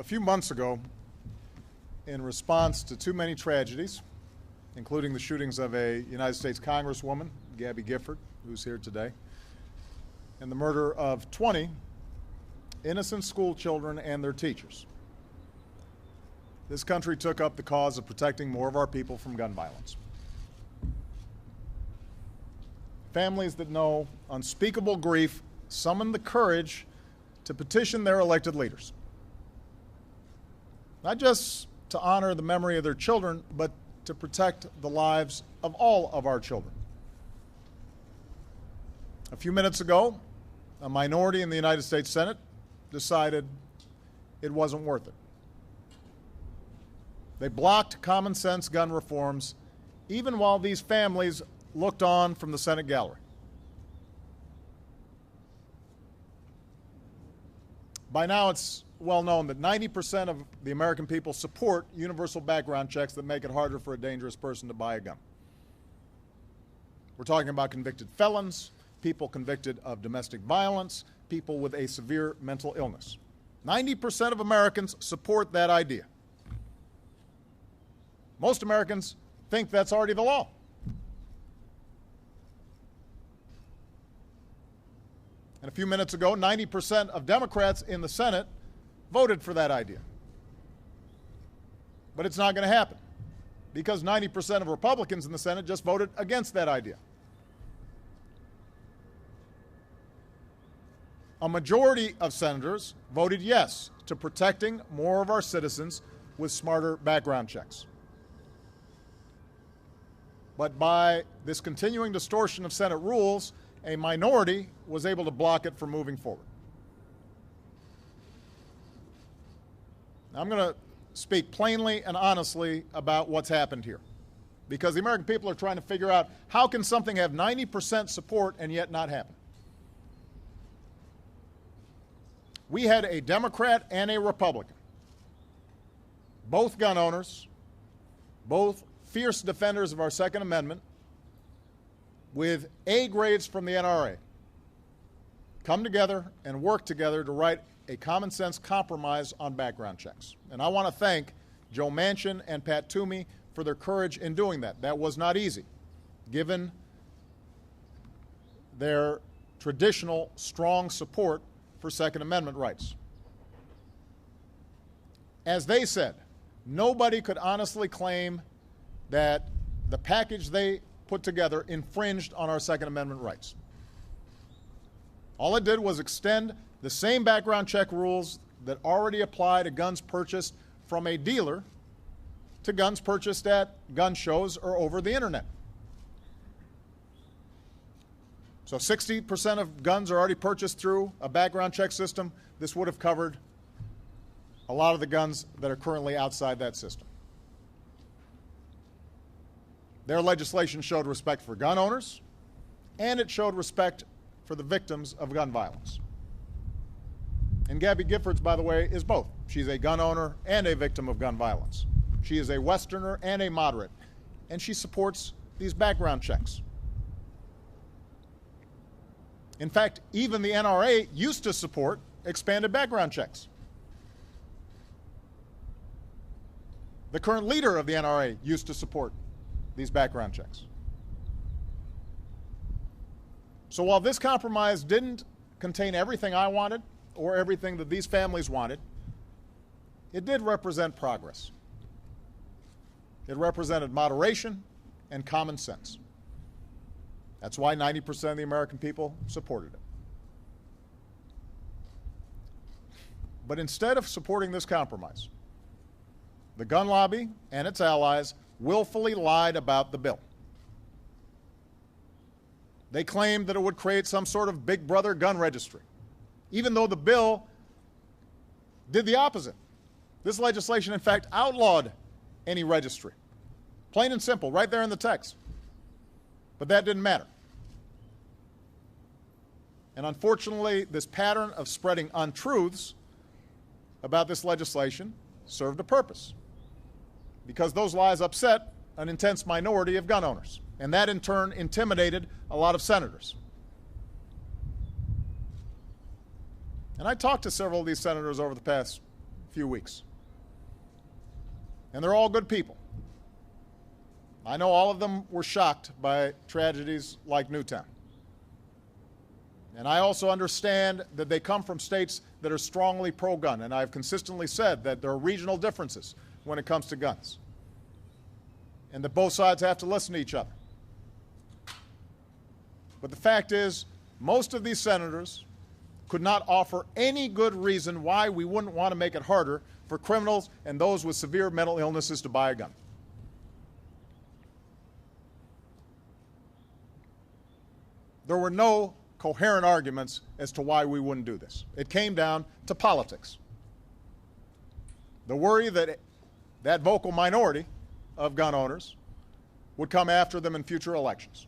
few months ago, in response to too many tragedies, including the shootings of a United States Congresswoman, Gabby Gifford, who's here today, and the murder of 20 innocent school children and their teachers, this country took up the cause of protecting more of our people from gun violence. Families that know unspeakable grief summoned the courage to petition their elected leaders, not just to honor the memory of their children, but to protect the lives of all of our children. A few minutes ago, a minority in the United States Senate decided it wasn't worth it. They blocked common sense gun reforms even while these families looked on from the Senate gallery. By now, it's well known that 90% of the American people support universal background checks that make it harder for a dangerous person to buy a gun. We're talking about convicted felons, people convicted of domestic violence, people with a severe mental illness. 90% of Americans support that idea. Most Americans think that's already the law. And a few minutes ago, 90% of Democrats in the Senate voted for that idea. But it's not going to happen because 90% of Republicans in the Senate just voted against that idea. A majority of senators voted yes to protecting more of our citizens with smarter background checks. But by this continuing distortion of Senate rules, a minority was able to block it from moving forward. Now, I'm going to speak plainly and honestly about what's happened here, because the American people are trying to figure out how can something have 90% support and yet not happen. We had a Democrat and a Republican, both gun owners, both fierce defenders of our Second Amendment, with A grades from the NRA, come together and work together to write a common sense compromise on background checks. And I want to thank Joe Manchin and Pat Toomey for their courage in doing that. That was not easy, given their traditional strong support for Second Amendment rights. As they said, nobody could honestly claim that the package they put together infringed on our Second Amendment rights. All it did was extend the same background check rules that already apply to guns purchased from a dealer to guns purchased at gun shows or over the internet. So 60% of guns are already purchased through a background check system. This would have covered a lot of the guns that are currently outside that system. Their legislation showed respect for gun owners, and it showed respect for the victims of gun violence. And Gabby Giffords, by the way, is both. She's a gun owner and a victim of gun violence. She is a Westerner and a moderate, and she supports these background checks. In fact, even the NRA used to support expanded background checks. The current leader of the NRA used to support these background checks. So while this compromise didn't contain everything I wanted or everything that these families wanted, it did represent progress. It represented moderation and common sense. That's why 90% of the American people supported it. But instead of supporting this compromise, the gun lobby and its allies willfully lied about the bill. They claimed that it would create some sort of big brother gun registry, even though the bill did the opposite. This legislation, in fact, outlawed any registry. Plain and simple, right there in the text. But that didn't matter. And unfortunately, this pattern of spreading untruths about this legislation served a purpose, because those lies upset an intense minority of gun owners, and that in turn intimidated a lot of senators. And I talked to several of these senators over the past few weeks. And they're all good people. I know all of them were shocked by tragedies like Newtown. And I also understand that they come from states that are strongly pro-gun, and I've consistently said that there are regional differences when it comes to guns, and that both sides have to listen to each other. But the fact is, most of these senators could not offer any good reason why we wouldn't want to make it harder for criminals and those with severe mental illnesses to buy a gun. There were no coherent arguments as to why we wouldn't do this. It came down to politics. The worry that that vocal minority of gun owners would come after them in future elections.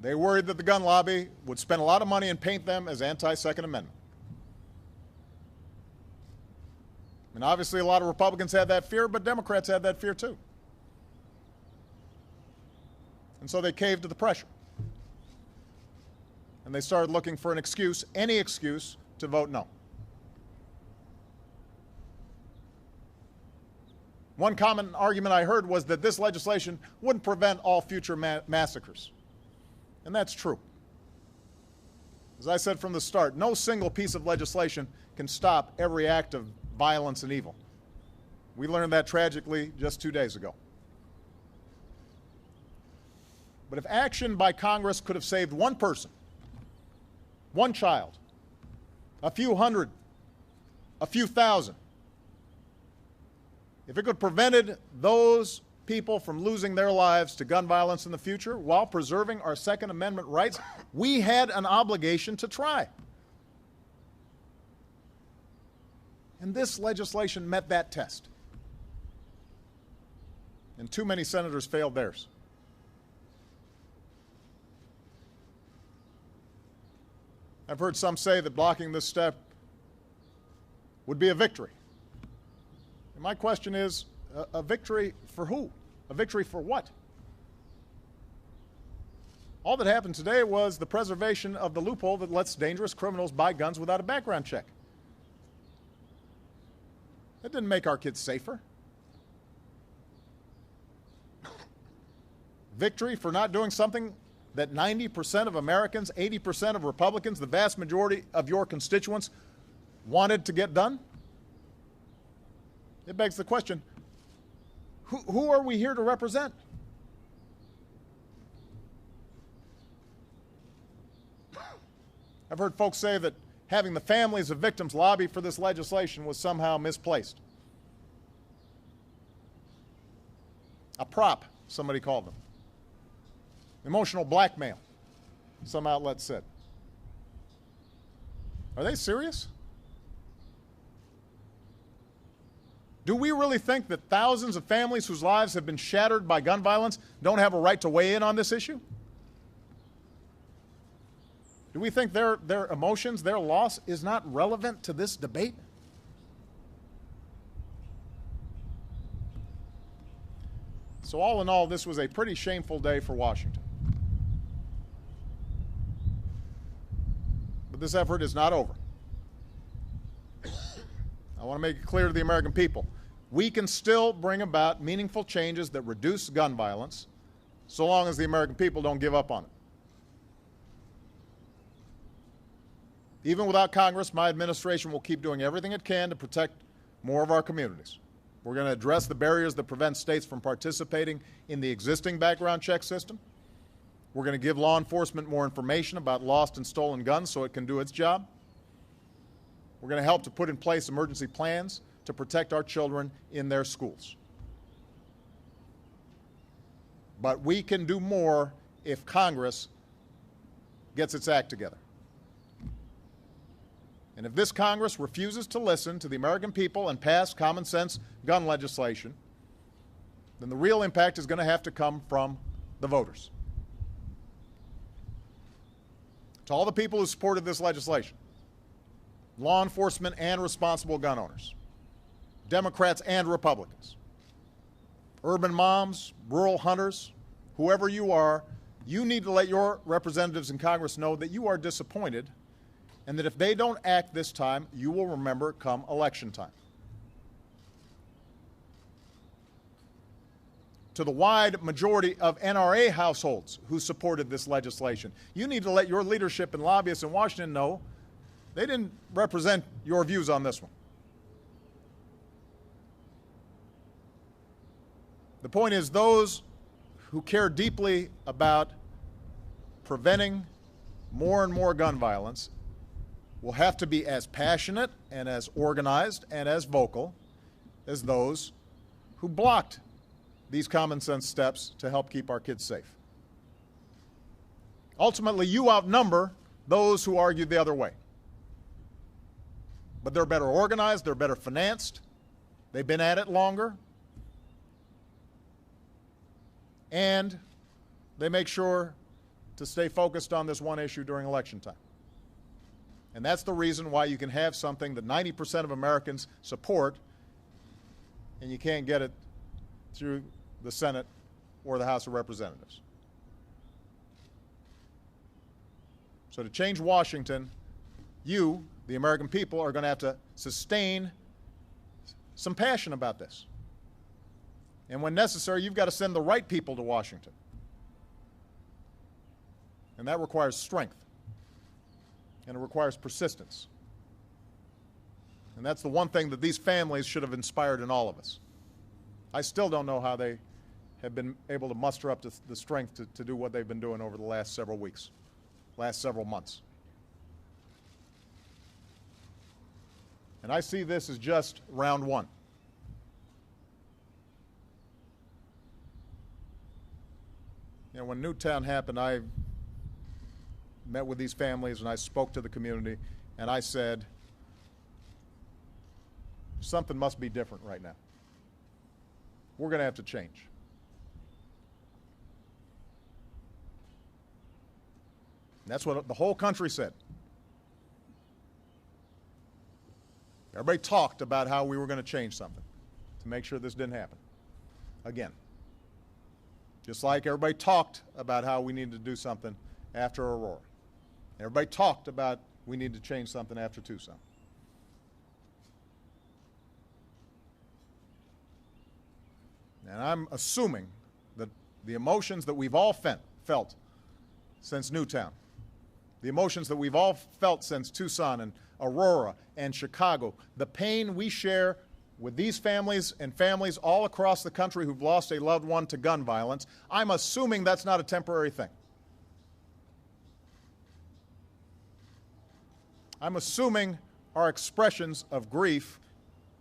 They worried that the gun lobby would spend a lot of money and paint them as anti-Second Amendment. And obviously a lot of Republicans had that fear, but Democrats had that fear too. And so they caved to the pressure. And they started looking for an excuse, any excuse, to vote no. One common argument I heard was that this legislation wouldn't prevent all future massacres. And that's true. As I said from the start, no single piece of legislation can stop every act of violence and evil. We learned that tragically just 2 days ago. But if action by Congress could have saved one person, one child, a few hundred, a few thousand, if it could have prevented those people from losing their lives to gun violence in the future while preserving our Second Amendment rights, we had an obligation to try. And this legislation met that test. And too many senators failed theirs. I've heard some say that blocking this step would be a victory. And my question is, a victory for who? A victory for what? All that happened today was the preservation of the loophole that lets dangerous criminals buy guns without a background check. That didn't make our kids safer. Victory for not doing something that 90% of Americans, 80% of Republicans, the vast majority of your constituents wanted to get done? It begs the question, who are we here to represent? I've heard folks say that having the families of victims lobby for this legislation was somehow misplaced. A prop, somebody called them. Emotional blackmail, some outlets said. Are they serious? Do we really think that thousands of families whose lives have been shattered by gun violence don't have a right to weigh in on this issue? Do we think their emotions, their loss, is not relevant to this debate? So all in all, this was a pretty shameful day for Washington. But this effort is not over. I want to make it clear to the American people, we can still bring about meaningful changes that reduce gun violence so long as the American people don't give up on it. Even without Congress, my administration will keep doing everything it can to protect more of our communities. We're going to address the barriers that prevent states from participating in the existing background check system. We're going to give law enforcement more information about lost and stolen guns so it can do its job. We're going to help to put in place emergency plans to protect our children in their schools. But we can do more if Congress gets its act together. And if this Congress refuses to listen to the American people and pass common sense gun legislation, then the real impact is going to have to come from the voters. To all the people who supported this legislation, law enforcement and responsible gun owners, Democrats and Republicans, urban moms, rural hunters, whoever you are, you need to let your representatives in Congress know that you are disappointed and that if they don't act this time, you will remember come election time. To the wide majority of NRA households who supported this legislation, you need to let your leadership and lobbyists in Washington know they didn't represent your views on this one. The point is, those who care deeply about preventing more and more gun violence will have to be as passionate and as organized and as vocal as those who blocked these common sense steps to help keep our kids safe. Ultimately, you outnumber those who argued the other way. But they're better organized, they're better financed, they've been at it longer, and they make sure to stay focused on this one issue during election time. And that's the reason why you can have something that 90% of Americans support, and you can't get it through the Senate or the House of Representatives. So to change Washington, you, the American people, are going to have to sustain some passion about this. And when necessary, you've got to send the right people to Washington. And that requires strength. And it requires persistence. And that's the one thing that these families should have inspired in all of us. I still don't know how they have been able to muster up the strength to do what they've been doing over the last several weeks, last several months. And I see this as just round one. You know, when Newtown happened, I met with these families and I spoke to the community and I said, something must be different right now. We're going to have to change. And that's what the whole country said. Everybody talked about how we were going to change something to make sure this didn't happen again. Just like everybody talked about how we needed to do something after Aurora. Everybody talked about we need to change something after Tucson. And I'm assuming that the emotions that we've all felt since Newtown, the emotions that we've all felt since Tucson and Aurora and Chicago, the pain we share with these families and families all across the country who've lost a loved one to gun violence, I'm assuming that's not a temporary thing. I'm assuming our expressions of grief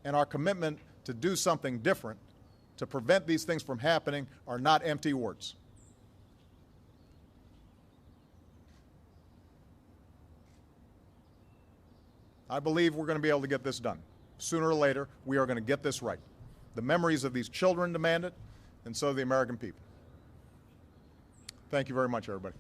and our commitment to do something different to prevent these things from happening are not empty words. I believe we're going to be able to get this done. Sooner or later, we are going to get this right. The memories of these children demand it, and so do the American people. Thank you very much, everybody.